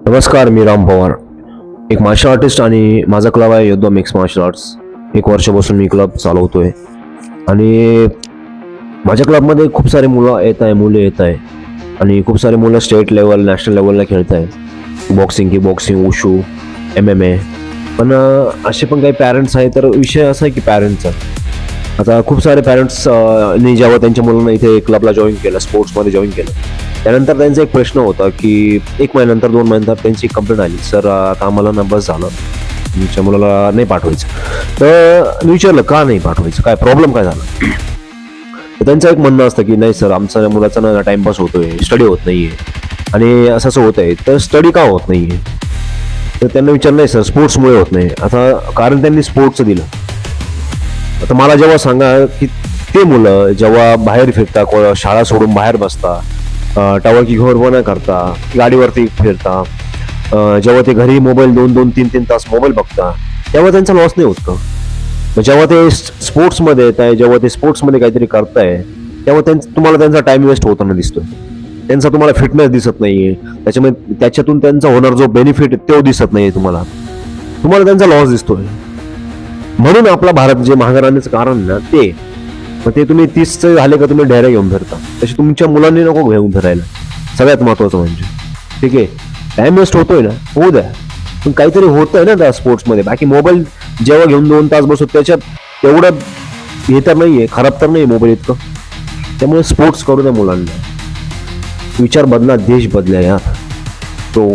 नमस्कार, मी राम पवार, एक marshal artist आणि माझा क्लब आहे योद्धा मिक्स मार्शल आर्ट्स. 1 वर्षापासून मी क्लब चालवतोय आणि माझ्या क्लबमध्ये खूप सारे मुले येत आहे आणि खूप सारे मुलं स्टेट लेवल नॅशनल लेवलला खेळत आहे. Boxing wushu MMA. पण असे पण काही पॅरेंट्स आहे. तर विषय असा आहे की पॅरेंट्सचा आता खूप सारे पॅरेंट्सनी जेव्हा त्यांच्या मुलांना इथे क्लबला जॉईन केलं, स्पोर्ट्समध्ये जॉईन केलं, त्यानंतर त्यांचा एक प्रश्न होता की 1 महिन्यानंतर 2 महिन्यानंतर त्यांची कंप्लेंट आली, सर आता आम्हाला ना बस झालं, तुमच्या मुलाला नाही पाठवायचं. तर मी विचारलं का नाही पाठवायचं, काय प्रॉब्लेम काय झाला. तर त्यांचं एक म्हणणं असतं की नाही सर, आमचा मुलाचा ना टाइमपास होतोय, स्टडी होत नाहीये आणि असं होत आहे. तर स्टडी का होत नाहीये, तर त्यांना विचारलं नाही सर स्पोर्ट्समुळे होत नाही. आता कारण त्यांनी स्पोर्ट्सचं दिलं. आता मला जेव्हा सांगा की ते मुलं जेव्हा बाहेर फिरता, शाळा सोडून बाहेर बसता, टवळकी घोरपणा करता, गाडीवरती फिरता, जेव्हा ते घरी मोबाईल 2-2, 3-3 तास मोबाईल बघता, तेव्हा त्यांचा लॉस नाही होत का. मग जेव्हा ते स्पोर्ट्समध्ये येत आहे, जेव्हा ते स्पोर्ट्समध्ये काहीतरी करताय, तेव्हा तुम्हाला त्यांचा टाइम वेस्ट होताना दिसतोय. त्यांचा तुम्हाला फिटनेस दिसत नाहीये, त्याच्यातून त्यांचा होणार जो बेनिफिट तो दिसत नाहीये, तुम्हाला त्यांचा लॉस दिसतोय. म्हणून आपला भारत जे महाग राहण्याचं कारण ना ते, मग ते तुम्ही 30 झाले का तुम्ही ढेऱ्या घेऊन फिरता, तसे तुमच्या मुलांनी नको घेऊन फिरायला. सगळ्यात महत्वाचं म्हणजे ठीक आहे, टाइम वेस्ट होतोय ना, होऊ द्या, पण काहीतरी होतंय ना त्या स्पोर्ट्समध्ये. बाकी मोबाईल जेव्हा घेऊन 2 तास बसतो त्याच्यात तेवढं हे तर नाहीये, खराब तर नाही मोबाईल इतकं. त्यामुळे स्पोर्ट्स करू द्या मुलांना. विचार बदला, देश बदला यार. तो